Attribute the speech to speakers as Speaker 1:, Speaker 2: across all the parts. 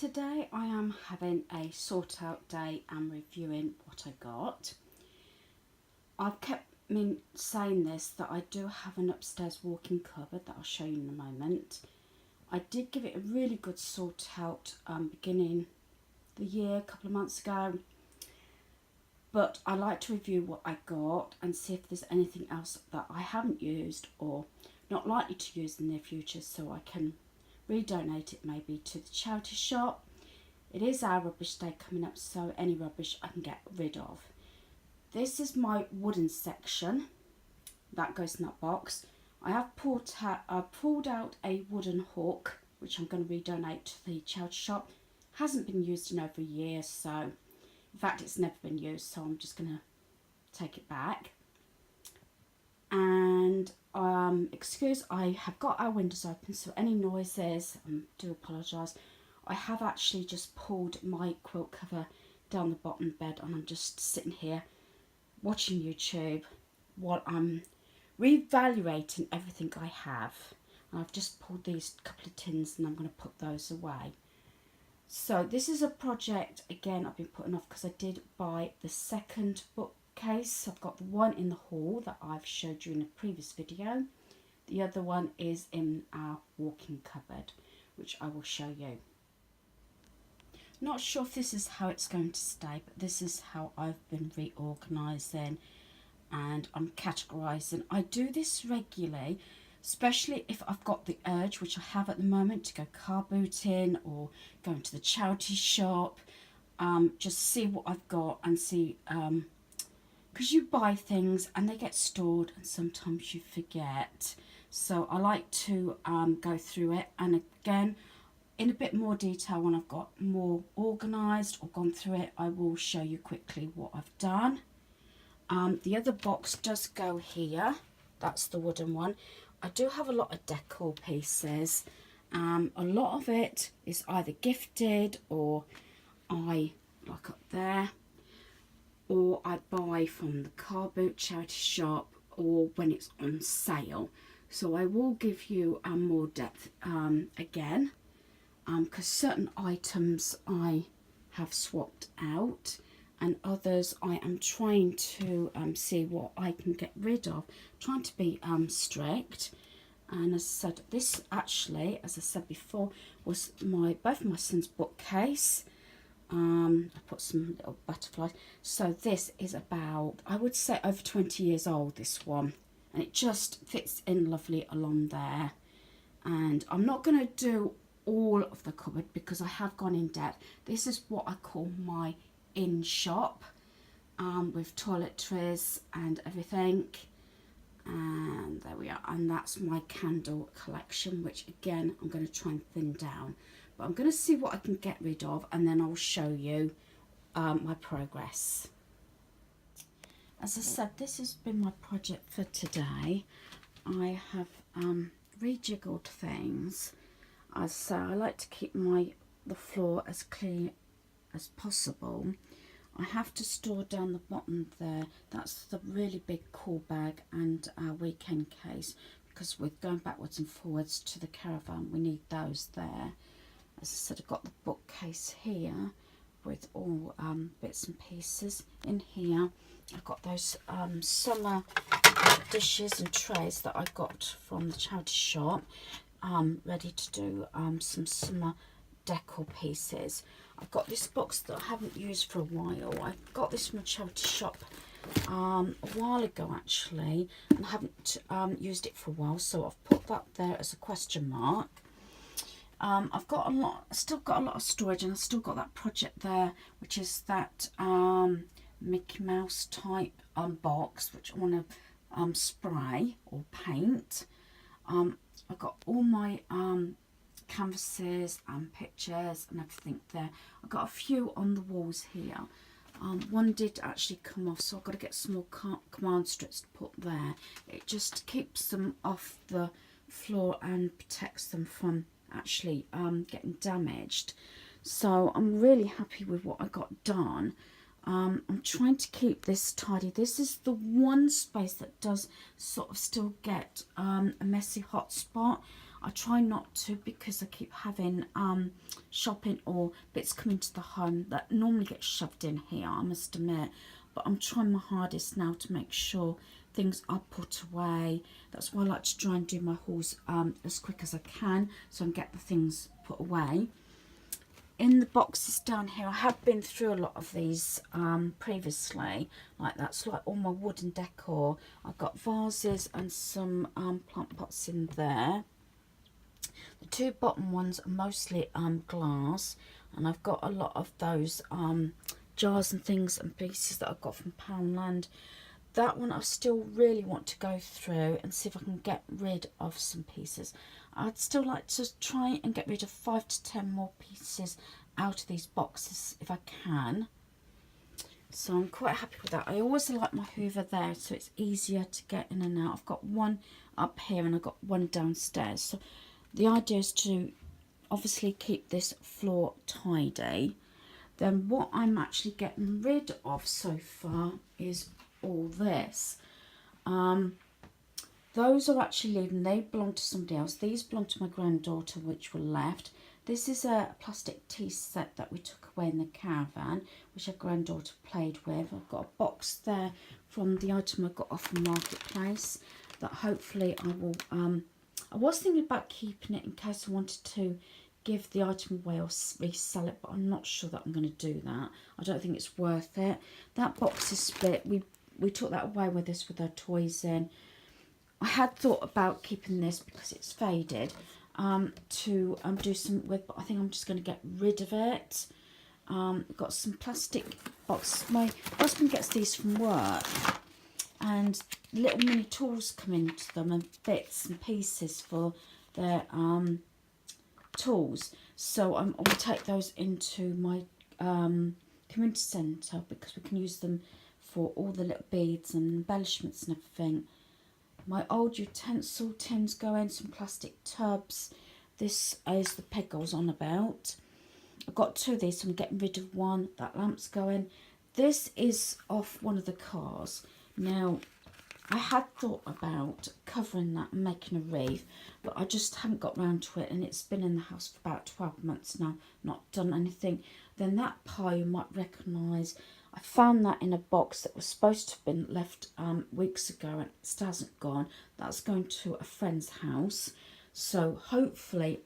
Speaker 1: Today I am having a sort out day and reviewing what I got. I've kept saying this, that I do have an upstairs walk-in cupboard that I'll show you in a moment. I did give it a really good sort out beginning the year, a couple of months ago. But I like to review what I got and see if there's anything else that I haven't used or not likely to use in the near future, so I can redonate it maybe to the charity shop. It is our rubbish day coming up, so any rubbish I can get rid of. This is my wooden section that goes in that box. I have pulled out a wooden hook which I'm going to redonate to the charity shop. Hasn't been used in over a year, so in fact it's never been used, so I'm just going to take it back. And excuse, I have got our windows open, so any noises, I do apologise. I have actually just pulled my quilt cover down the bottom bed, and I'm just sitting here watching YouTube while I'm reevaluating everything I have. And I've just pulled these couple of tins and I'm going to put those away. So this is a project, again, I've been putting off because I did buy the second bookcase. I've got the one in the hall that I've showed you in a previous video. The other one is in our walk-in cupboard, which I will show you. Not sure if this is how it's going to stay, but this is how I've been reorganising and I'm categorising. I do this regularly, especially if I've got the urge, which I have at the moment, to go car booting or going to the charity shop. Just see what I've got and see, because you buy things and they get stored and sometimes you forget. So I like to go through it, and again, in a bit more detail when I've got more organised or gone through it, I will show you quickly what I've done. The other box does go here. That's the wooden one. I do have a lot of decor pieces. A lot of it is either gifted or I, like up there, or I buy from the car boot charity shop or when it's on sale. So I will give you more depth again. Because certain items I have swapped out and others I am trying to see what I can get rid of, trying to be strict. And as I said, this actually, as I said before, was both my son's bookcase. I put some little butterflies. So this is about, I would say, over 20 years old, this one, and it just fits in lovely along there. And I'm not going to do all of the cupboard because I have gone in depth. This is what I call my in shop, with toiletries and everything, and there we are. And that's my candle collection, which again I'm going to try and thin down, but I'm going to see what I can get rid of and then I'll show you my progress. As I said, this has been my project for today. I have rejiggled things. So I like to keep the floor as clean as possible. I have to store down the bottom there. That's the really big call bag and our weekend case, because we're going backwards and forwards to the caravan. We need those there. As I said, I've got the bookcase here with all bits and pieces. In here I've got those summer dishes and trays that I got from the charity shop. Ready to do some summer decor pieces. I've got this box that I haven't used for a while. I got this from a charity shop a while ago actually, and I haven't used it for a while, so I've put that there as a question mark. I've still got a lot of storage, and I've still got that project there, which is that Mickey Mouse type box, which I want to spray or paint. I've got all my canvases and pictures and everything there. I've got a few on the walls here. One did actually come off, so I've got to get some more command strips to put there. It just keeps them off the floor and protects them from actually getting damaged. So I'm really happy with what I got done. I'm trying to keep this tidy. This is the one space that does sort of still get a messy hot spot. I try not to because I keep having shopping or bits coming to the home that normally get shoved in here, I must admit. But I'm trying my hardest now to make sure things are put away. That's why I like to try and do my hauls as quick as I can, so I can get the things put away. In the boxes down here, I have been through a lot of these previously. Like that's like all my wooden decor. I've got vases and some plant pots in there. The two bottom ones are mostly glass, and I've got a lot of those jars and things and pieces that I got from Poundland. That one I still really want to go through and see if I can get rid of some pieces. I'd still like to try and get rid of 5 to 10 more pieces out of these boxes if I can. So I'm quite happy with that. I always like my hoover there so it's easier to get in and out. I've got one up here and I've got one downstairs. So the idea is to obviously keep this floor tidy. Then what I'm actually getting rid of so far is all this. Those are actually leaving. They belong to somebody else. These belong to my granddaughter, which were left. This is a plastic tea set that we took away in the caravan, which our granddaughter played with. I've got a box there from the item I got off the marketplace that hopefully I will I was thinking about keeping it in case I wanted to give the item away or resell it, but I'm not sure that I'm going to do that. I don't think it's worth it. That box is split. We took that away with us with our toys in. I had thought about keeping this because it's faded to do something with, but I think I'm just going to get rid of it. Got some plastic boxes. My husband gets these from work, and little mini tools come into them and bits and pieces for their tools. So I will take those into my community centre because we can use them for all the little beads and embellishments and everything. My old utensil tins go in, some plastic tubs. This is the peg I was on about. I've got 2 of these, so I'm getting rid of one. That lamp's going. This is off one of the cars. Now, I had thought about covering that and making a wreath, but I just haven't got round to it, and it's been in the house for about 12 months now, not done anything. Then that pie you might recognise, I found that in a box that was supposed to have been left weeks ago and it still hasn't gone. That's going to a friend's house. So hopefully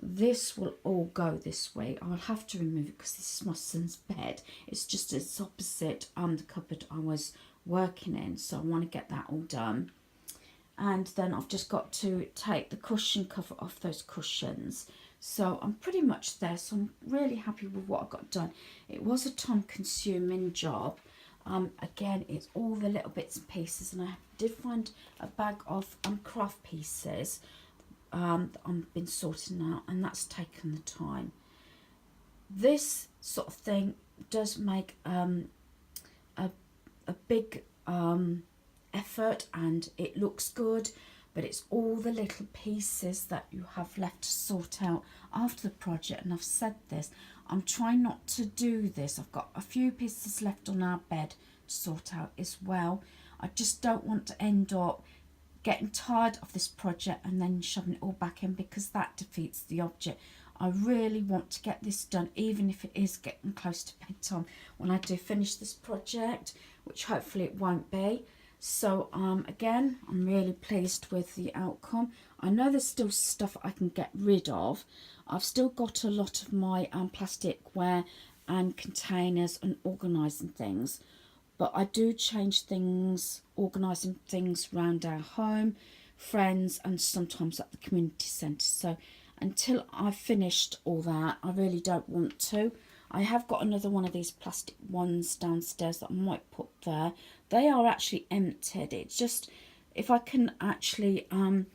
Speaker 1: this will all go this way. I'll have to remove it because this is my son's bed. It's just it's opposite the cupboard I was working in. So I want to get that all done. And then I've just got to take the cushion cover off those cushions. So I'm pretty much there, so I'm really happy with what I got done. It was a time-consuming job. Again, it's all the little bits and pieces, and I did find a bag of craft pieces that I've been sorting out, and that's taken the time. This sort of thing does make a big effort, and it looks good. But it's all the little pieces that you have left to sort out after the project. And I've said this, I'm trying not to do this. I've got a few pieces left on our bed to sort out as well. I just don't want to end up getting tired of this project and then shoving it all back in, because that defeats the object. I really want to get this done, even if it is getting close to bedtime when I do finish this project, which hopefully it won't be. So again, I'm really pleased with the outcome. I know there's still stuff I can get rid of. I've still got a lot of my plasticware and containers and organising things, but I do change things, organising things around our home, friends, and sometimes at the community centre. So until I've finished all that, I really don't want to. I have got another one of these plastic ones downstairs that I might put there. They are actually emptied. It's just if I can actually you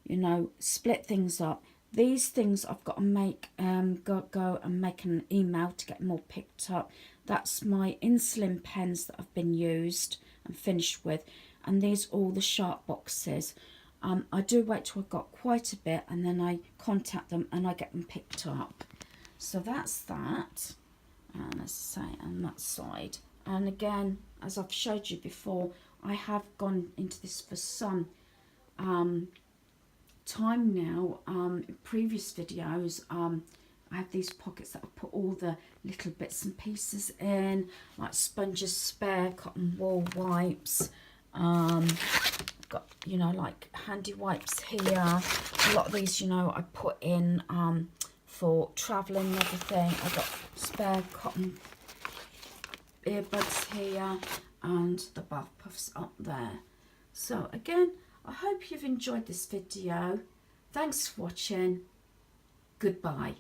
Speaker 1: know, split things up. These things I've got to make go and make an email to get more picked up. That's my insulin pens that have been used and finished with, and these are all the sharp boxes. I do wait till I've got quite a bit, and then I contact them and I get them picked up. So that's that, and as I say, on that side. And again, as I've showed you before, I have gone into this for some time now. In previous videos, I have these pockets that I put all the little bits and pieces in, like sponges, spare cotton wool wipes. Got, you know, like handy wipes here. A lot of these, you know, I put in for travelling and everything. I've got spare cotton earbuds here and the bath puffs up there. So again, I hope you've enjoyed this video. Thanks for watching. Goodbye.